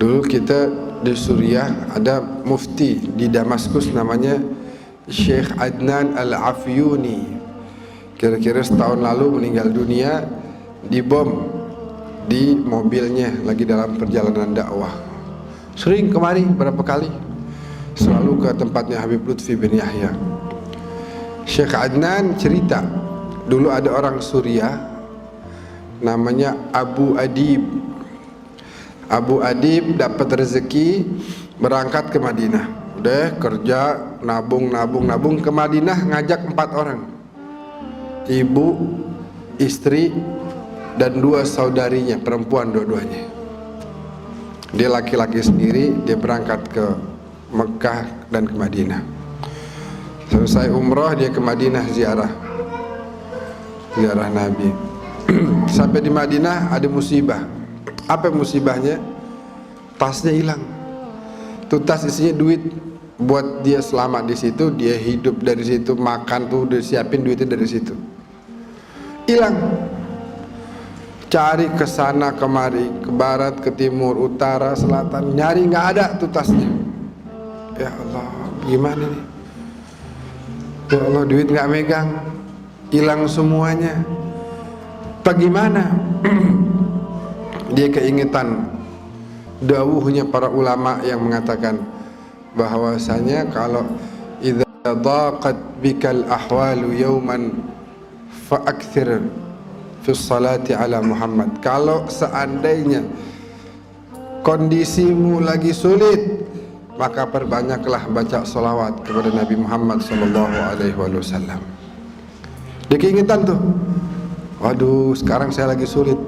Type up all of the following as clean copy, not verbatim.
Dulu kita di Suriah ada mufti di Damaskus namanya Syekh Adnan Al-Afyuni. Kira-kira setahun lalu meninggal dunia, dibom di mobilnya lagi dalam perjalanan dakwah. Sering kemari berapa kali, selalu ke tempatnya Habib Lutfi bin Yahya. Syekh Adnan cerita, dulu ada orang Suriah namanya Abu Adib. Abu Adib dapat rezeki berangkat ke Madinah. Udah kerja, nabung ke Madinah, ngajak 4 orang, ibu, istri, dan 2 saudarinya perempuan dua-duanya. Dia laki-laki sendiri, dia berangkat ke Mekah dan ke Madinah. Selesai umrah dia ke Madinah ziarah Nabi. Sampai di Madinah ada musibah. Apa musibahnya? Tasnya hilang. Tuh tas isinya duit buat dia selamat di situ, dia hidup dari situ, makan tuh udah siapin duitnya dari situ. Hilang. Cari ke sana kemari, ke barat, ke timur, utara, selatan, nyari nggak ada tuh tasnya. Ya Allah, gimana nih? Ya Allah, duit nggak megang, hilang semuanya. Bagaimana? Dia keingetan dawuhnya para ulama yang mengatakan bahwasanya kalau idza daqat bikal ahwalu yawman fa'akthir fi salati ala Muhammad. Kalau seandainya kondisimu lagi sulit, maka perbanyaklah baca salawat kepada Nabi Muhammad sallallahu alaihi wasallam. Dia keingetan tuh, waduh sekarang saya lagi sulit,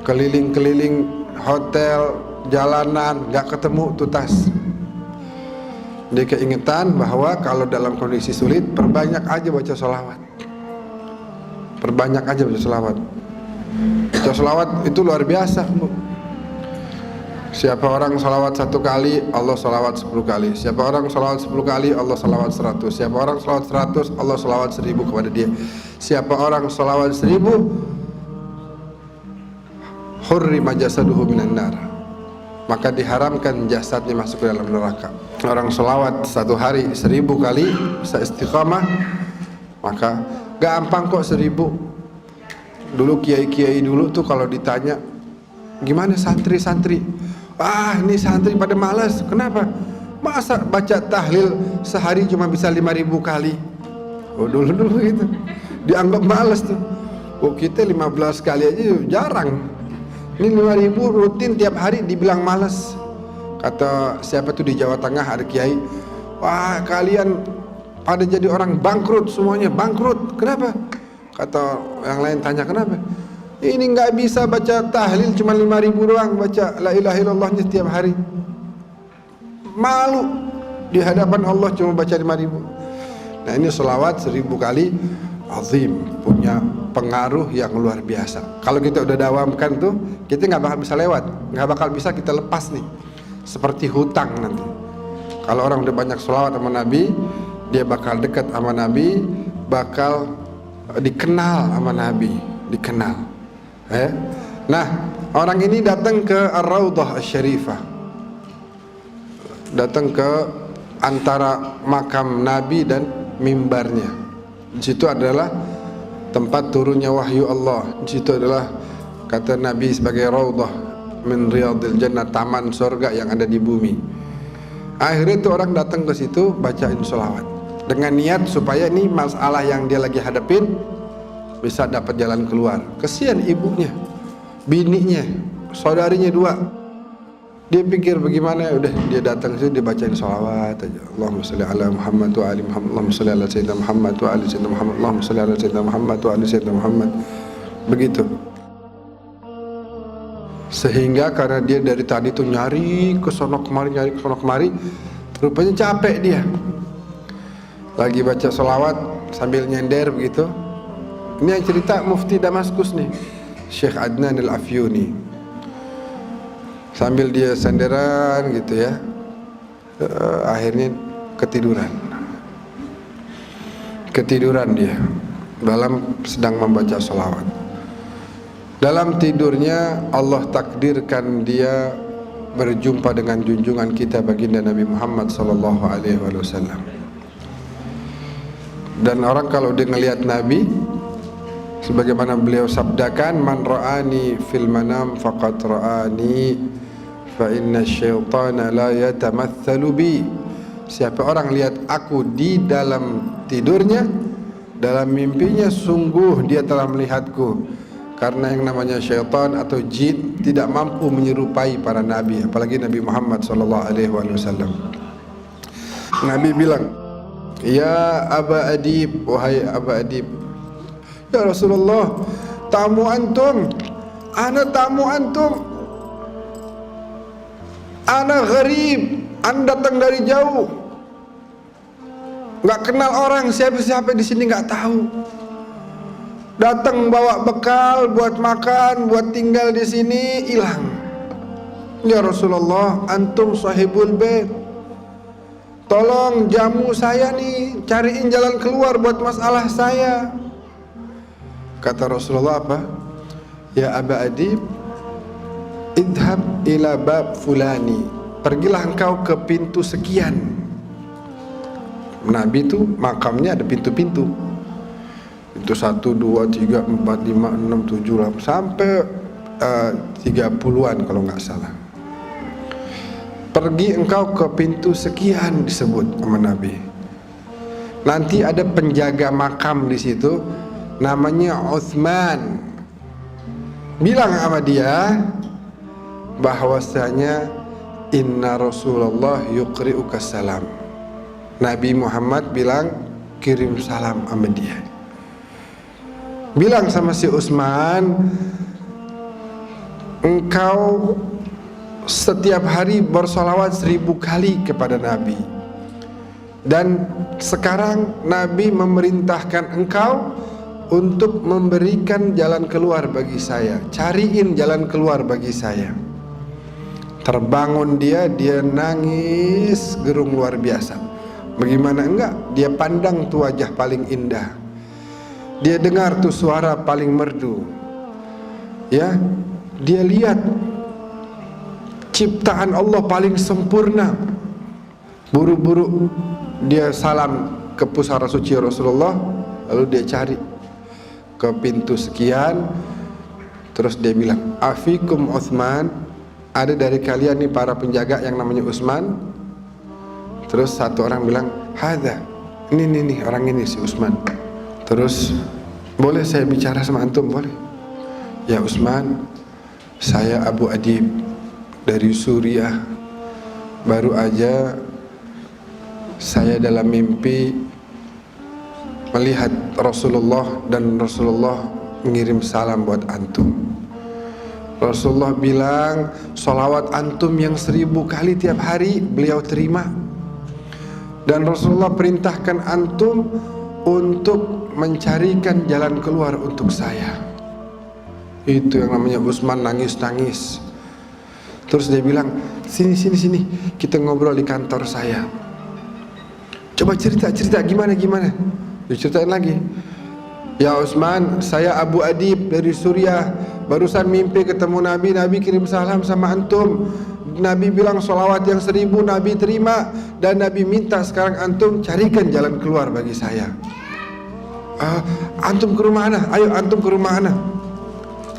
keliling-keliling hotel, jalanan, gak ketemu tuh tas. Dia keingetan bahwa kalau dalam kondisi sulit, perbanyak aja baca sholawat. Perbanyak aja baca sholawat. Baca sholawat itu luar biasa, Bu. Siapa orang sholawat 1 kali, Allah sholawat 10 kali. Siapa orang sholawat 10 kali, Allah sholawat 100. Siapa orang sholawat 100, Allah sholawat 1000 kepada dia. Siapa orang sholawat 1000, hurrima jasaduhu minan nar, maka diharamkan jasadnya masuk ke dalam neraka. Orang sholawat 1 hari 1000 kali bisa istiqamah, maka gampang kok 1000. Dulu kiai-kiai dulu tuh kalau ditanya gimana santri-santri, ini santri pada malas. Kenapa? Masa baca tahlil sehari cuma bisa 5000 kali? Oh dulu gitu dianggap malas tuh. Oh kita 15 kali aja jarang, ini 5000 rutin tiap hari dibilang malas. Kata siapa tuh di Jawa Tengah ada kiai, wah kalian pada jadi orang bangkrut, semuanya bangkrut. Kenapa? Kata yang lain tanya kenapa? Ini nggak bisa baca tahlil cuma 5000 doang, baca la ilaha illallahnya setiap hari. Malu di hadapan Allah cuma baca 5000. Nah ini sholawat 1000 kali azim, punya pengaruh yang luar biasa. Kalau kita udah dawamkan tuh, kita nggak bakal bisa lewat, nggak bakal bisa kita lepas nih. Seperti hutang nanti. Kalau orang udah banyak sholawat sama Nabi, dia bakal dekat sama Nabi, bakal dikenal sama Nabi, dikenal. Nah, orang ini datang ke Ar-Raudhah Asy-Syarifah, datang ke antara makam Nabi dan mimbarnya. Di situ adalah tempat turunnya wahyu Allah. Di situ adalah kata Nabi sebagai raudhah min riyadil jannah, taman surga yang ada di bumi. Akhirnya itu orang datang ke situ bacain sholawat dengan niat supaya ini masalah yang dia lagi hadapin bisa dapat jalan keluar. Kesian ibunya, bininya, saudarinya 2. Dia pikir bagaimana, udah dia datang situ dia bacain sholawat aja. Allahumma sholli ala Muhammad wa ali Muhammad. Allahumma sholli ala sayyidina Muhammad wa ali sayyidina Muhammad. Allahumma sholli ala sayyidina Muhammad wa ali sayyidina Muhammad. Begitu. Sehingga karena dia dari tadi tuh nyari ke sono kemari, rupanya capek dia. Lagi baca sholawat sambil nyender begitu. Ini yang cerita Mufti Damaskus nih, Syekh Adnan Al-Afyuni. Sambil dia senderan gitu ya, akhirnya ketiduran dia dalam sedang membaca sholawat. Dalam tidurnya Allah takdirkan dia berjumpa dengan junjungan kita baginda Nabi Muhammad sallallahu alaihi wasallam. Dan orang kalau dia ngelihat Nabi, sebagaimana beliau sabdakan, man ra'ani fil manam faqad ra'ani fa inna syaitana la yatamatsalu bi. Siapa orang lihat aku di dalam tidurnya, dalam mimpinya, sungguh dia telah melihatku. Karena yang namanya syaitan atau jin tidak mampu menyerupai para nabi, apalagi Nabi Muhammad sallallahu alaihi wasallam. Nabi bilang, "Ya Aba Adib, wahai Aba Adib, ya Rasulullah, tamu antum, ana tamu antum, ana gharib, anda datang dari jauh, nggak kenal orang, siapa-siapa di sini nggak tahu. Datang bawa bekal buat makan, buat tinggal di sini, hilang. Ya Rasulullah, antum sahibul bait, tolong jamu saya nih, cariin jalan keluar buat masalah saya." Kata Rasulullah apa? "Ya Aba Adib, idhab ila bab fulani, pergilah engkau ke pintu sekian." Nabi itu makamnya ada pintu-pintu. Itu 1, 2, 3, 4, 5, 6, 7, 8 sampai 30-an kalau nggak salah. Pergi engkau ke pintu sekian, disebut sama Nabi. Nanti ada penjaga makam di situ, namanya Utsman. Bilang sama dia bahwasanya inna Rasulullah yuqri'uka salam. Nabi Muhammad bilang kirim salam sama dia. Bilang sama si Utsman, engkau setiap hari bersolawat 1000 kali kepada Nabi. Dan sekarang Nabi memerintahkan engkau untuk memberikan jalan keluar bagi saya. Cariin jalan keluar bagi saya. Terbangun dia nangis gerung luar biasa. Bagaimana enggak? Dia pandang tuh wajah paling indah. Dia dengar tuh suara paling merdu. Ya, dia lihat ciptaan Allah paling sempurna. Buru-buru dia salam ke pusara suci Rasulullah, lalu dia cari ke pintu sekian, terus dia bilang, "Afikum Utsman, ada dari kalian nih para penjaga yang namanya Utsman?" Terus satu orang bilang, "Hadza, ini orang ini si Utsman." Terus, "Boleh saya bicara sama antum?" "Boleh." "Ya Utsman, saya Abu Adib dari Suriah. Baru aja saya dalam mimpi melihat Rasulullah dan Rasulullah mengirim salam buat antum. Rasulullah bilang sholawat antum yang 1000 kali tiap hari beliau terima. Dan Rasulullah perintahkan antum untuk mencarikan jalan keluar untuk saya." Itu yang namanya Utsman nangis-nangis. Terus dia bilang, sini, kita ngobrol di kantor saya. Coba cerita gimana? Diceritain lagi. "Ya Utsman, saya Abu Adib dari Suriah. Barusan mimpi ketemu Nabi kirim salam sama antum. Nabi bilang sholawat yang 1000 Nabi terima. Dan Nabi minta sekarang antum carikan jalan keluar bagi saya." "Antum ke rumah ana? Ayo antum ke rumah ana."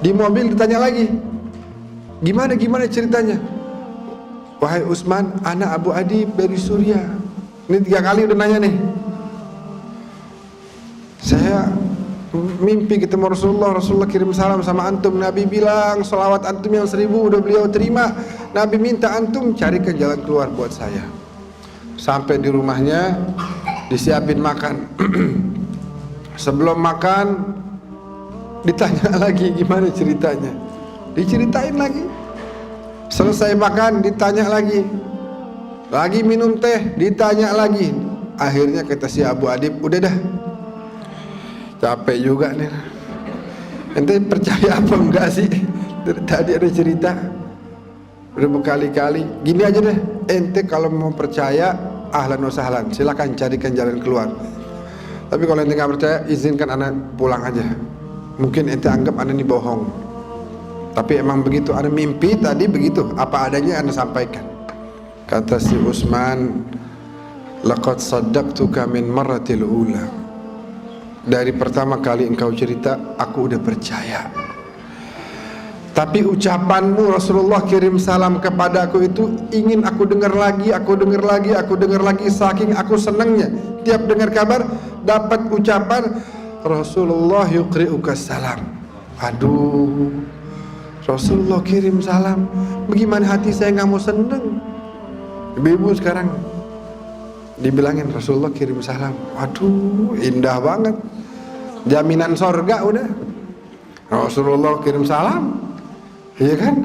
Di mobil ditanya lagi, Gimana ceritanya?" "Wahai Utsman, ana Abu Adib dari Suriah. Ini 3 kali udah nanya nih. Saya mimpi ketemu Rasulullah kirim salam sama antum. Nabi bilang sholawat antum yang 1000 udah beliau terima. Nabi minta antum carikan jalan keluar buat saya." Sampai di rumahnya disiapin makan. Sebelum makan ditanya lagi gimana ceritanya. Diceritain lagi. Selesai makan ditanya lagi. Lagi minum teh ditanya lagi. Akhirnya kata si Abu Adib, "Udah dah, capek juga nih. Ente percaya apa enggak sih? Tadi ada cerita udah berkali-kali. Gini aja deh, ente kalau mau percaya ahlan wa sahlan, silakan carikan jalan keluar. Tapi kalau ente nggak percaya, izinkan anak pulang aja. Mungkin ente anggap anak ini bohong." Tapi emang begitu, ana mimpi tadi begitu, apa adanya ana sampaikan. Kata si Utsman, laqad saddaqtuka min marratil ula. Dari pertama kali engkau cerita, aku udah percaya. Tapi ucapanmu Rasulullah kirim salam kepadaku itu ingin aku dengar lagi, aku dengar lagi, aku dengar lagi, saking aku senangnya. Tiap dengar kabar dapat ucapan Rasulullah yuqri'uka salam. Aduh, Rasulullah kirim salam, bagaimana hati saya nggak mau seneng. Ibu-ibu sekarang dibilangin Rasulullah kirim salam, aduh indah banget, jaminan sorga udah. Rasulullah kirim salam, iya kan?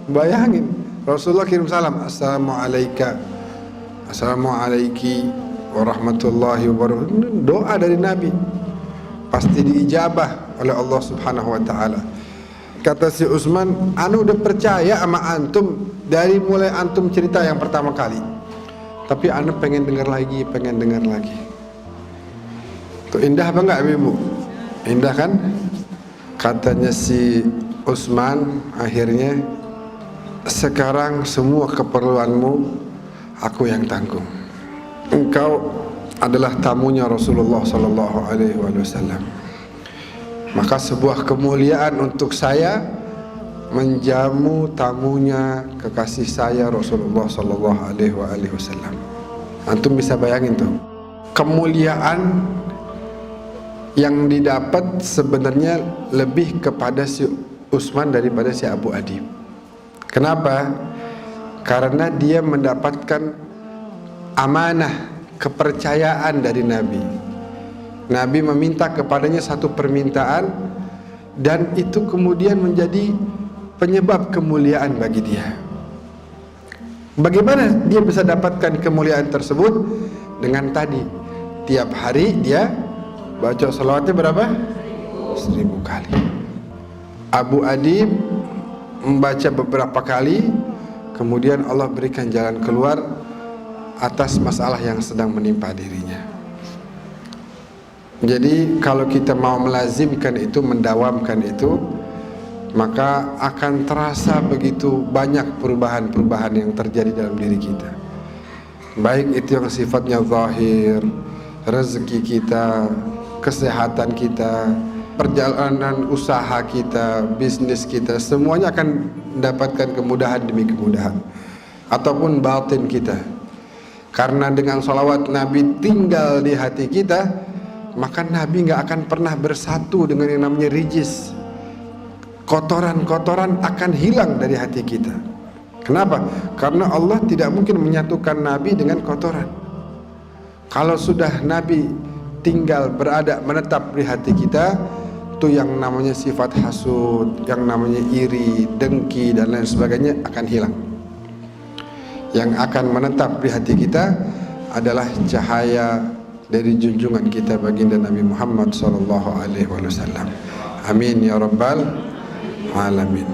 Bayangin Rasulullah kirim salam, assalamualaikum, assalamualaikum warahmatullahi wabarakatuh. Doa dari Nabi pasti diijabah oleh Allah Subhanahu wa taala. Kata si Utsman, anu udah percaya sama antum dari mulai antum cerita yang pertama kali. Tapi anu pengen dengar lagi, pengen dengar lagi. Tuh indah apa enggak Ibu? Indah kan? Katanya si Utsman akhirnya, sekarang semua keperluanmu aku yang tanggung. Engkau adalah tamunya Rasulullah sallallahu alaihi wasallam. Maka sebuah kemuliaan untuk saya menjamu tamunya kekasih saya Rasulullah sallallahu alaihi wasallam. Antum bisa bayangin tuh, kemuliaan yang didapat sebenarnya lebih kepada si Utsman daripada si Abu Adib. Kenapa? Karena dia mendapatkan amanah, kepercayaan dari Nabi. Nabi meminta kepadanya satu permintaan, dan itu kemudian menjadi penyebab kemuliaan bagi dia. Bagaimana dia bisa dapatkan kemuliaan tersebut? Dengan tadi, tiap hari dia baca salawatnya berapa? 1000 kali. Abu Adib membaca beberapa kali, kemudian Allah berikan jalan keluar atas masalah yang sedang menimpa dirinya. Jadi kalau kita mau melazimkan itu, mendawamkan itu, maka akan terasa begitu banyak perubahan-perubahan yang terjadi dalam diri kita. Baik itu yang sifatnya zahir, rezeki kita, kesehatan kita, perjalanan usaha kita, bisnis kita, semuanya akan mendapatkan kemudahan demi kemudahan. Ataupun batin kita, karena dengan salawat Nabi tinggal di hati kita, maka Nabi nggak akan pernah bersatu dengan yang namanya rijis. Kotoran-kotoran akan hilang dari hati kita. Kenapa? Karena Allah tidak mungkin menyatukan Nabi dengan kotoran. Kalau sudah Nabi tinggal berada, menetap di hati kita, itu yang namanya sifat hasud, yang namanya iri, dengki, dan lain sebagainya akan hilang. Yang akan menetap di hati kita adalah cahaya dari junjungan kita baginda Nabi Muhammad sallallahu alaihi wasallam. Amin ya rabbal alamin.